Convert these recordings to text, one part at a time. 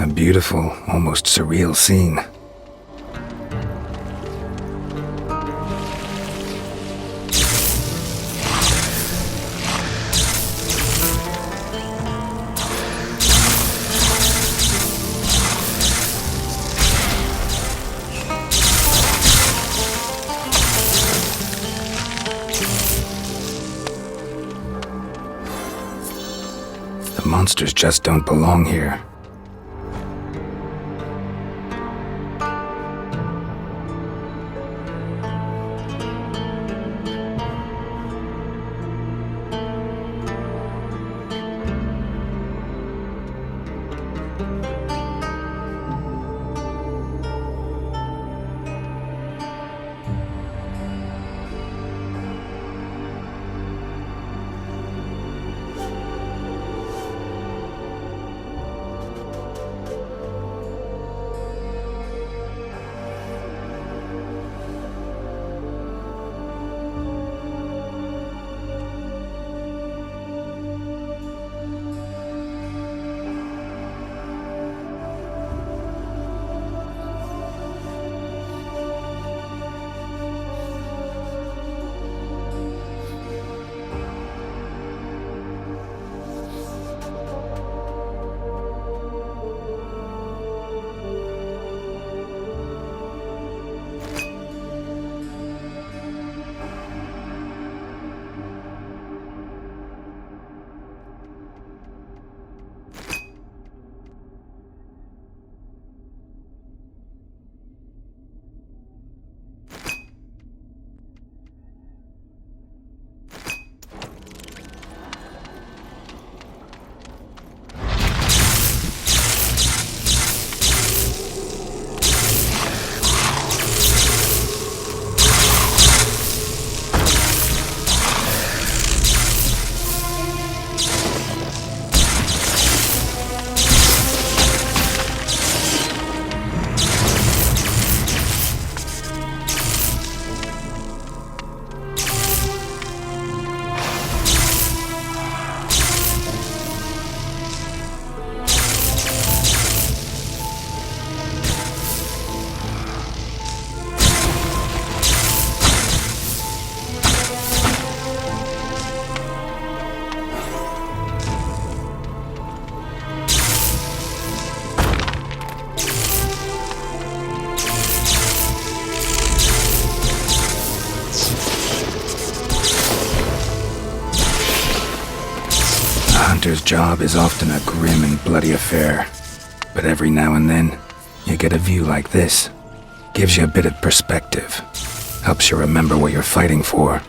A beautiful, almost surreal scene. The monsters just don't belong here. The hunter's job is often a grim and bloody affair, but every now and then, you get a view like this. Gives you a bit of perspective. Helps you remember what you're fighting for.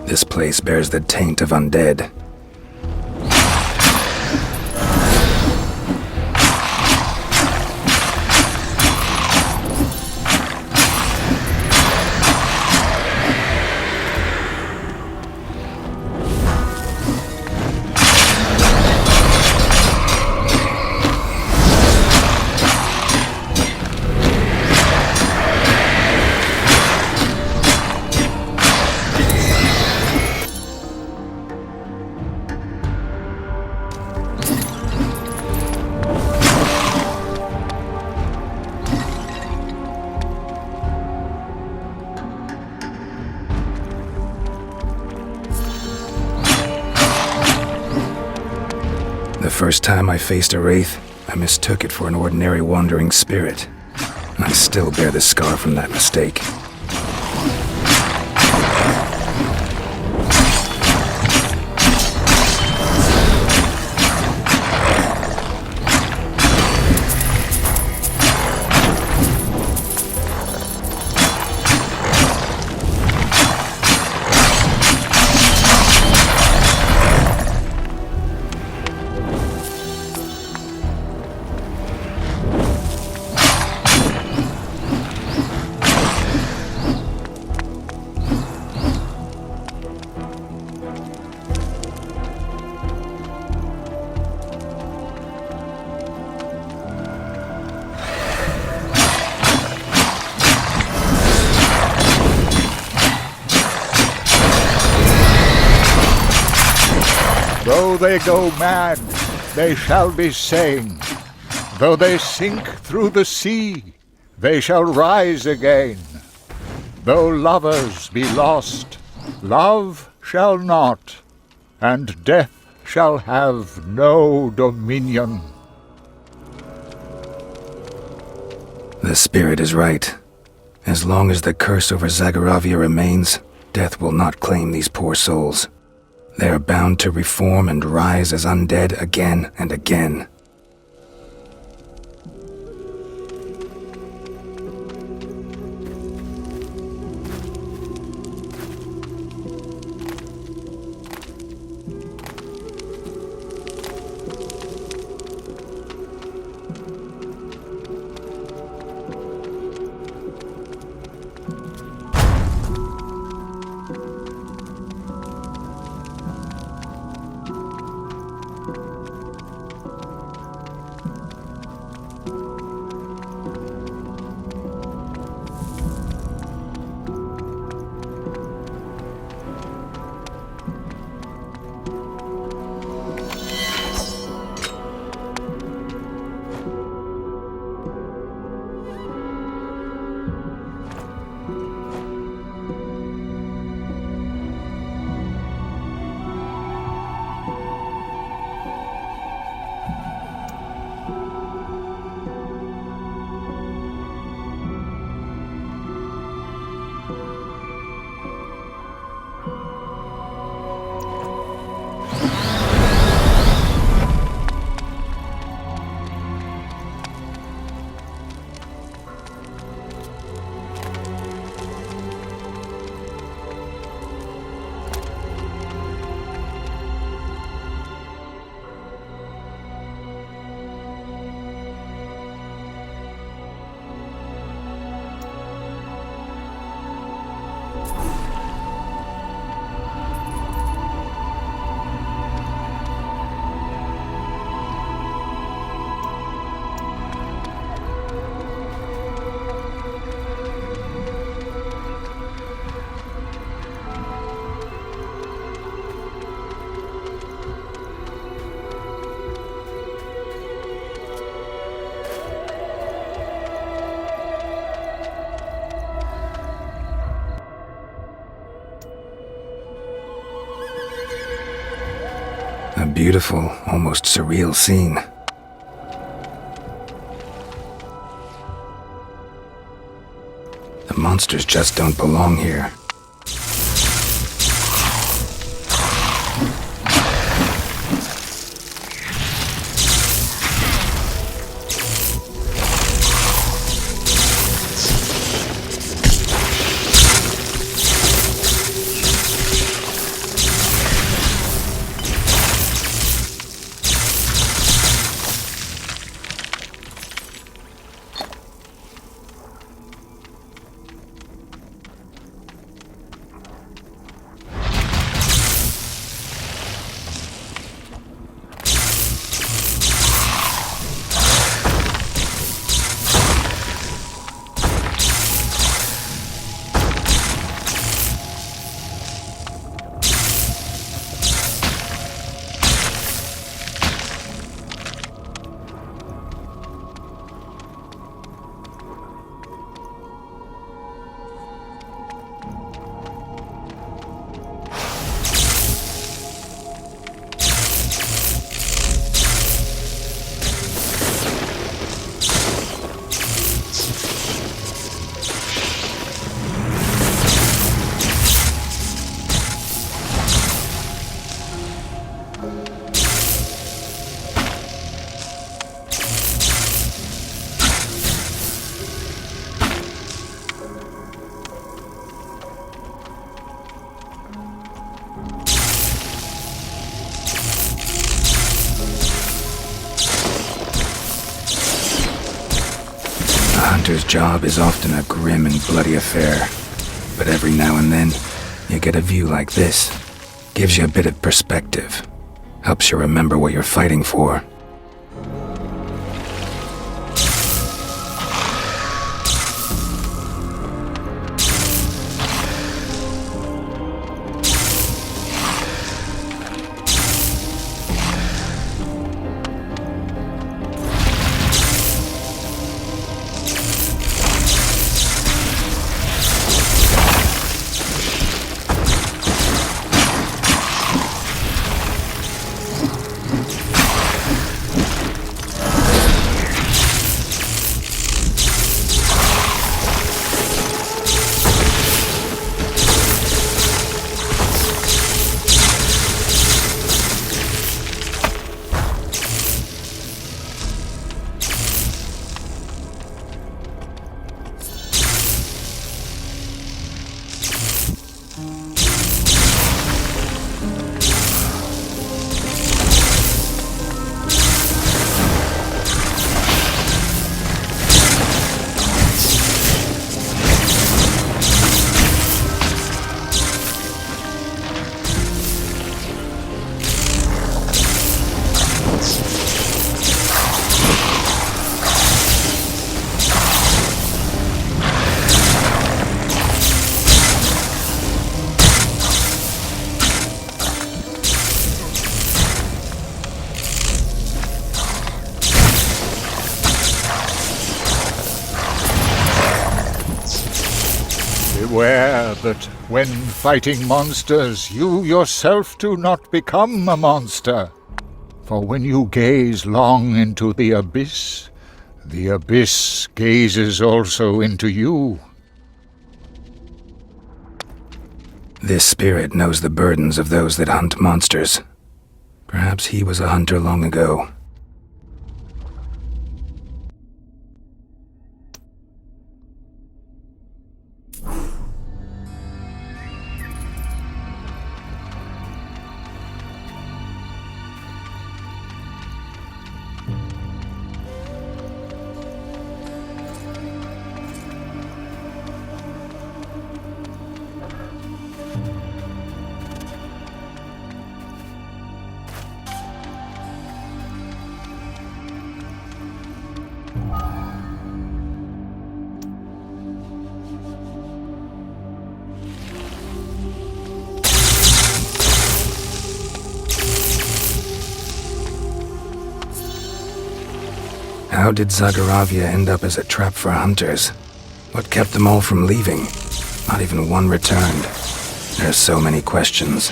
This place bears the taint of undead. The first time I faced a wraith, I mistook it for an ordinary wandering spirit. I still bear the scar from that mistake. Though they go mad, they shall be sane. Though they sink through the sea, they shall rise again. Though lovers be lost, love shall not, and death shall have no dominion. The spirit is right. As long as the curse over Zagaravia remains, death will not claim these poor souls. They are bound to reform and rise as undead again and again. A beautiful, almost surreal scene. The monsters just don't belong here. job is often a grim and bloody affair, but every now and then, you get a view like this. Gives you a bit of perspective. Helps you remember what you're fighting for. Beware that when fighting monsters, you yourself do not become a monster. For when you gaze long into the abyss gazes also into you. This spirit knows the burdens of those that hunt monsters. Perhaps he was a hunter long ago. How did Zagaravia end up as a trap for hunters? What kept them all from leaving? Not even one returned. There's so many questions.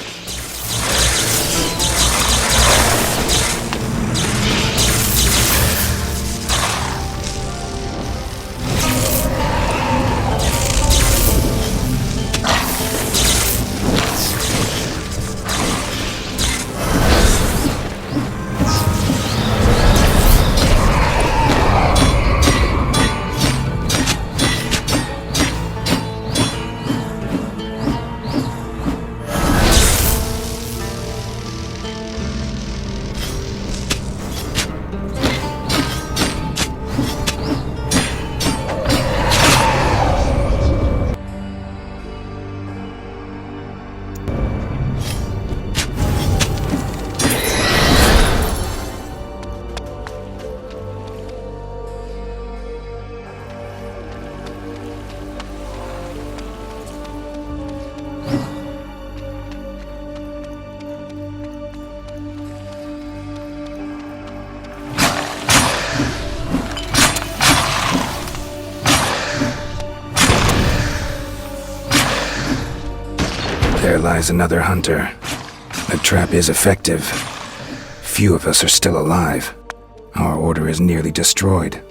There lies another hunter. The trap is effective. Few of us are still alive. Our order is nearly destroyed.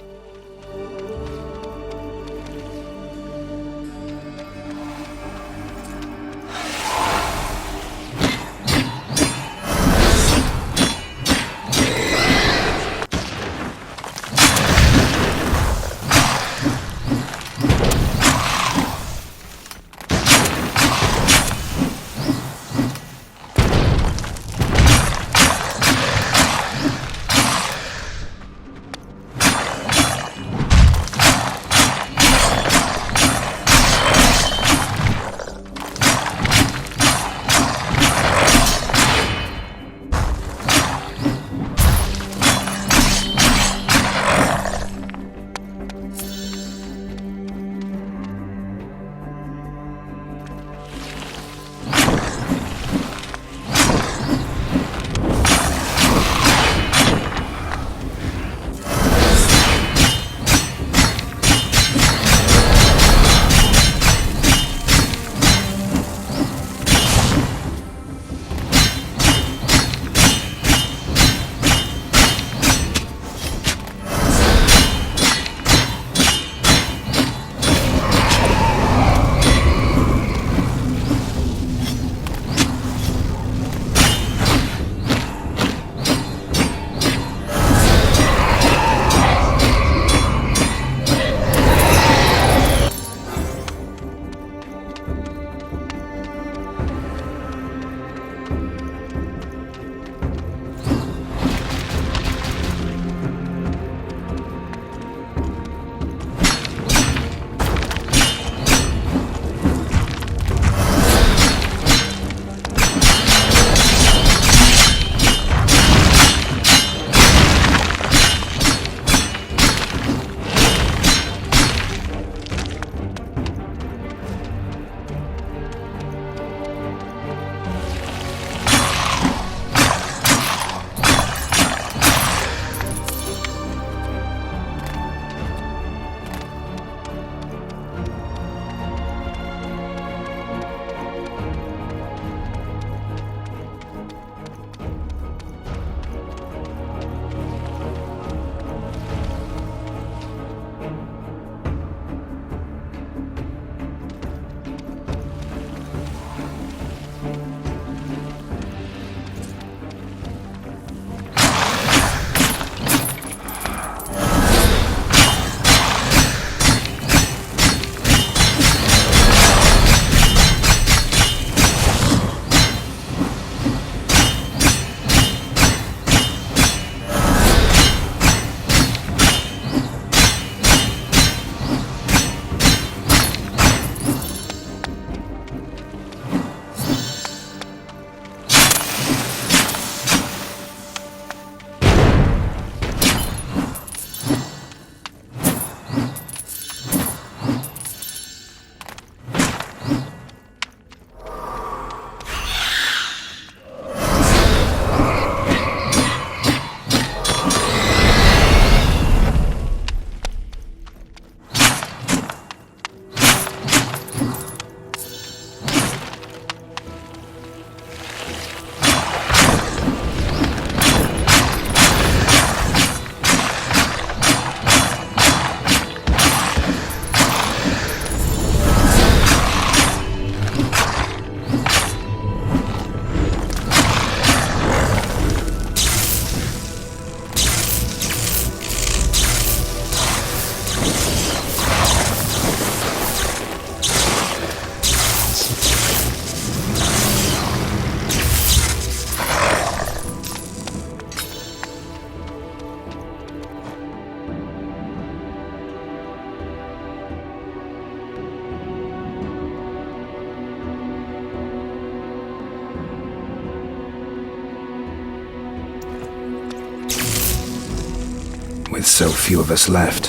With so few of us left,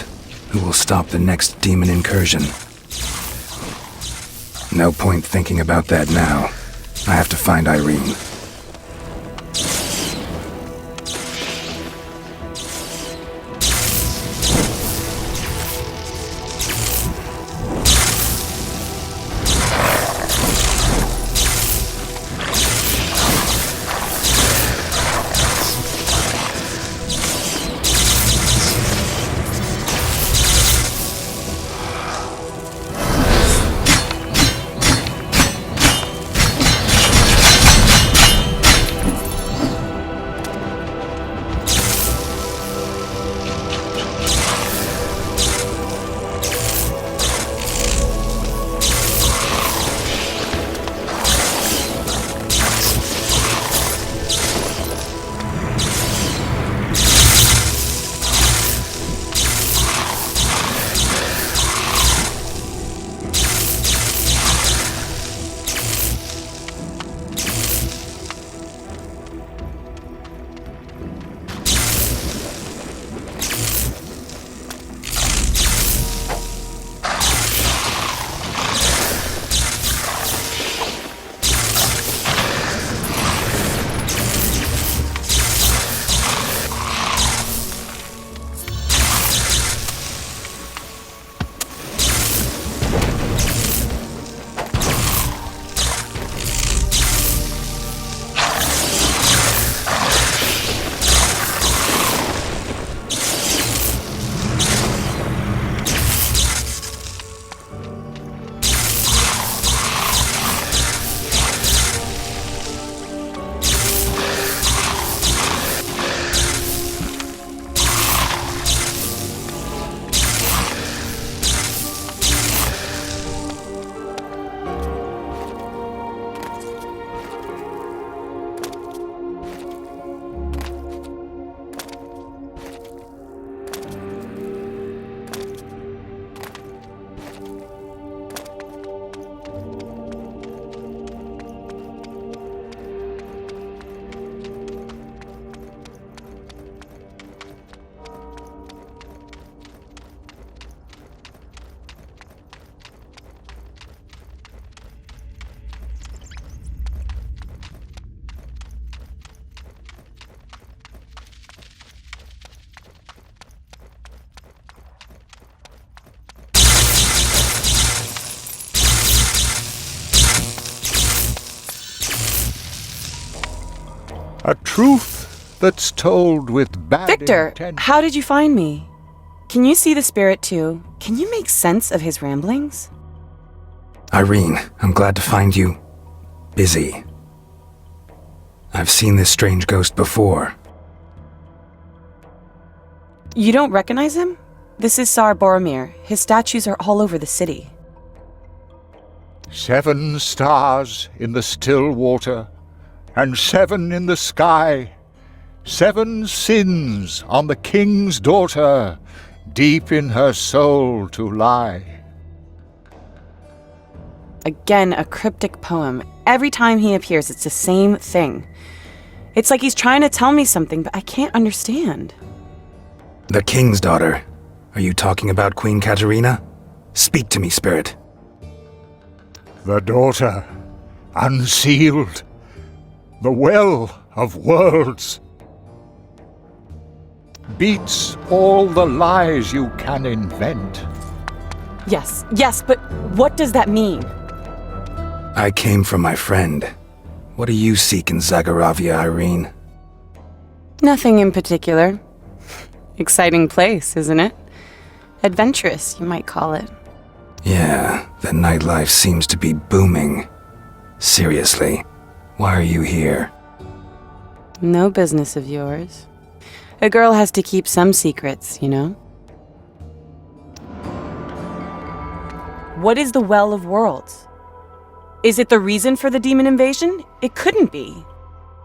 who will stop the next demon incursion? No point thinking about that now. I have to find Irene. A truth that's told with bad Victor, intent. how did you find me? Can you see the spirit too? Can you make sense of his ramblings? Irene, I'm glad to find you busy. I've seen this strange ghost before. You don't recognize him? This is Tsar Boromir. His statues are all over the city. 7 stars in the still water, and 7 in the sky. 7 sins on the king's daughter, deep in her soul to lie. Again, a cryptic poem. Every time he appears, it's the same thing. It's like he's trying to tell me something, but I can't understand. The king's daughter. Are you talking about Queen Katarina? Speak to me, spirit. The daughter, unsealed, the well of worlds, beats all the lies you can invent. Yes, but what does that mean? I came from my friend. What do you seek in Zagaravia, Irene? Nothing in particular. Exciting place, isn't it? Adventurous, you might call it. Yeah, the nightlife seems to be booming. Seriously, why are you here? No business of yours. A girl has to keep some secrets, you know? What is the Well of Worlds? Is it the reason for the demon invasion? It couldn't be.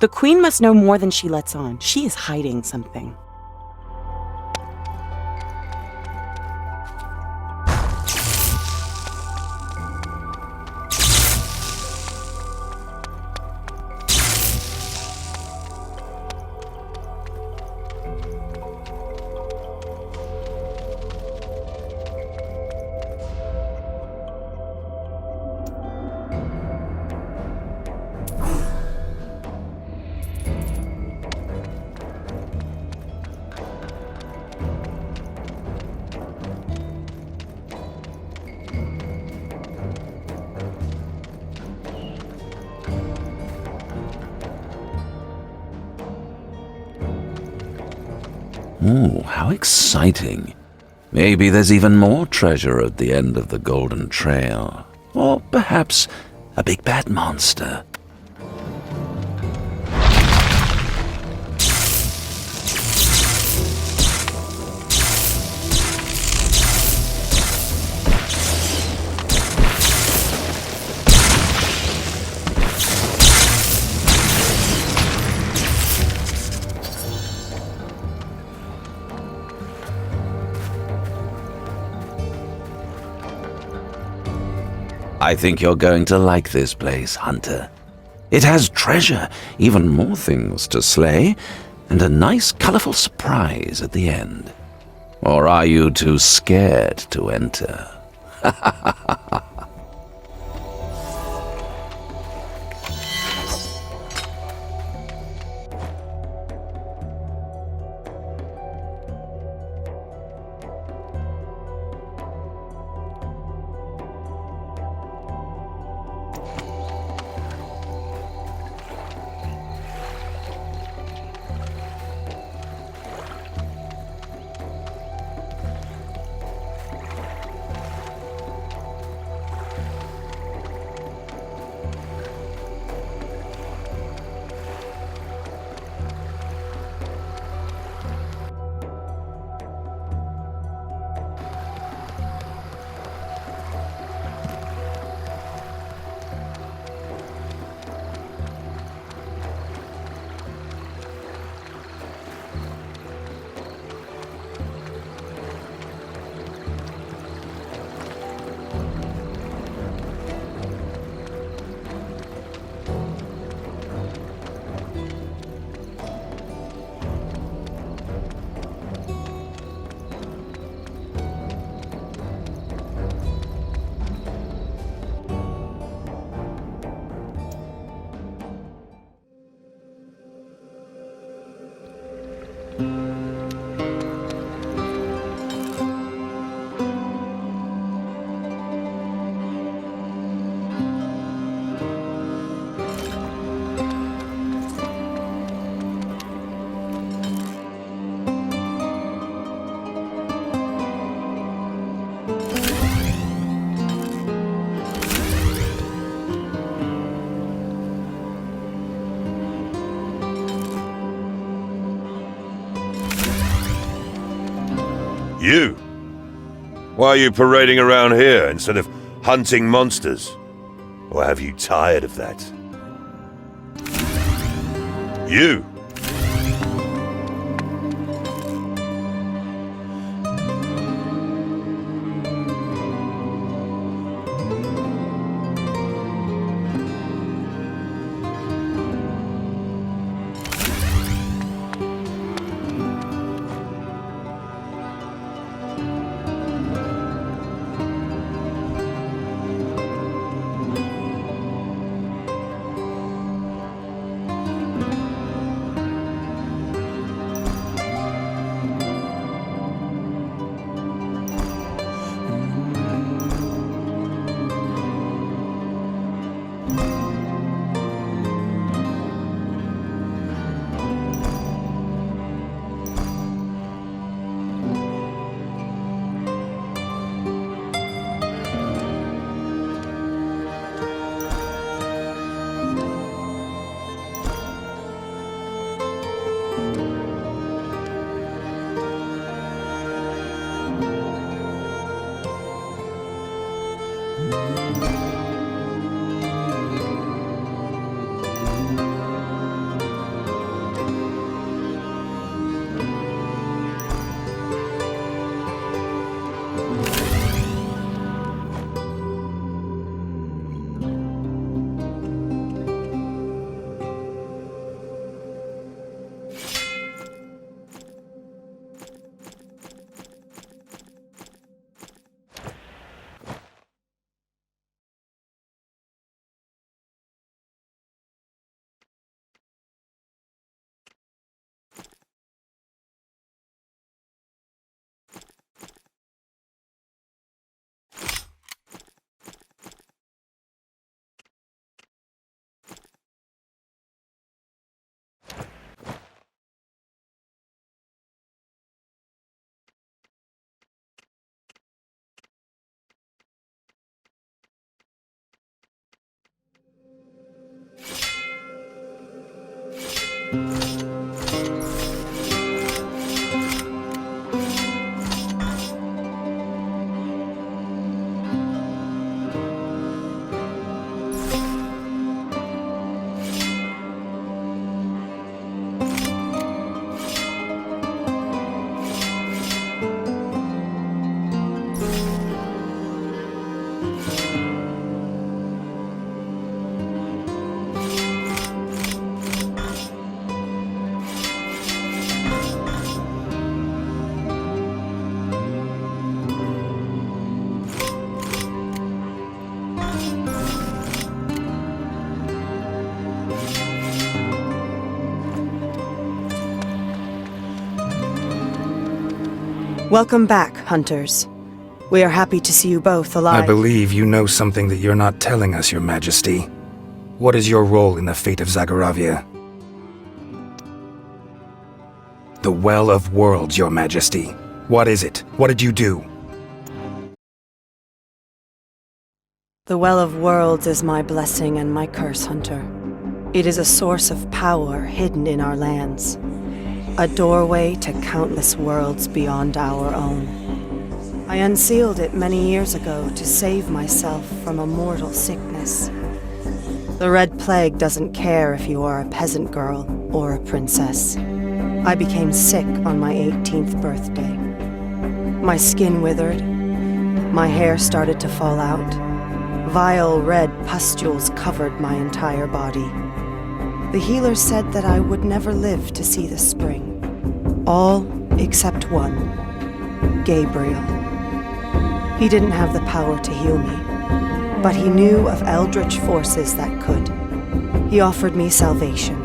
The Queen must know more than she lets on. She is hiding something. Oh, how exciting. Maybe there's even more treasure at the end of the Golden Trail. Or perhaps a big bad monster. I think you're going to like this place, Hunter. It has treasure, even more things to slay, and a nice colorful surprise at the end. Or are you too scared to enter? You? Why are you parading around here instead of hunting monsters? Or have you tired of that? You? Welcome back, hunters. We are happy to see you both alive. I believe you know something that you're not telling us, Your Majesty. What is your role in the fate of Zagoravia? The Well of Worlds, Your Majesty. What is it? What did you do? The Well of Worlds is my blessing and my curse, Hunter. It is a source of power hidden in our lands. A doorway to countless worlds beyond our own. I unsealed it many years ago to save myself from a mortal sickness. The Red Plague doesn't care if you are a peasant girl or a princess. I became sick on my 18th birthday. My skin withered. My hair started to fall out. Vile red pustules covered my entire body. The healer said that I would never live to see the spring. All except one, Gabriel. He didn't have the power to heal me, but he knew of eldritch forces that could. He offered me salvation,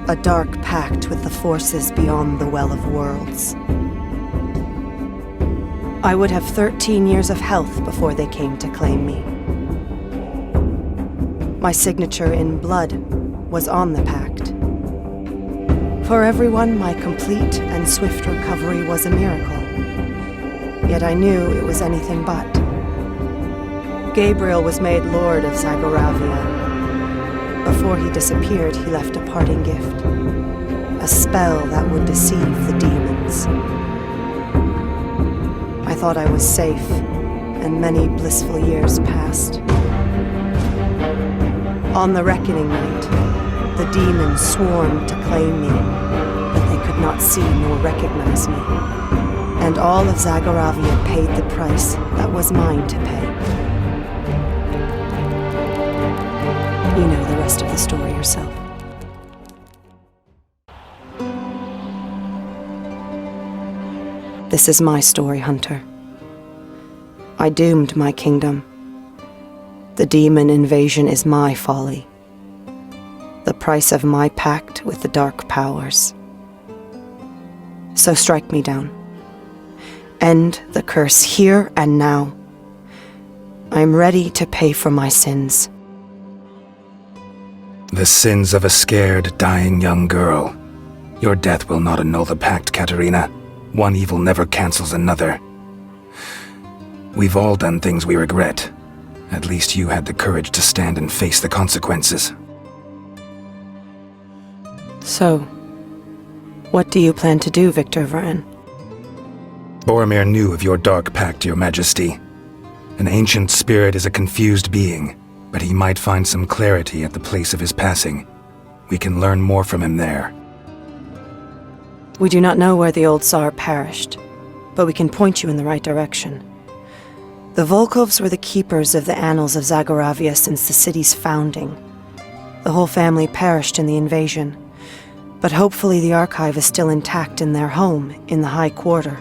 a dark pact with the forces beyond the Well of Worlds. I would have 13 years of health before they came to claim me. My signature in blood was on the pact. For everyone, my complete and swift recovery was a miracle. Yet I knew it was anything but. Gabriel was made Lord of Zagoravia. Before he disappeared, he left a parting gift. A spell that would deceive the demons. I thought I was safe, and many blissful years passed. On the reckoning night, the demons swarmed to claim me, but they could not see nor recognize me. And all of Zagoravia paid the price that was mine to pay. You know the rest of the story yourself. This is my story, Hunter. I doomed my kingdom. The demon invasion is my folly. The price of my pact with the dark powers. So strike me down. End the curse here and now. I'm ready to pay for my sins. The sins of a scared, dying young girl. Your death will not annul the pact, Katerina. One evil never cancels another. We've all done things we regret. At least you had the courage to stand and face the consequences. So, what do you plan to do, Victor Vran? Boromir knew of your dark pact, Your Majesty. An ancient spirit is a confused being, but he might find some clarity at the place of his passing. We can learn more from him there. We do not know where the old Tsar perished, but we can point you in the right direction. The Volkovs were the keepers of the annals of Zagoravia since the city's founding. The whole family perished in the invasion, but hopefully the archive is still intact in their home in the High Quarter.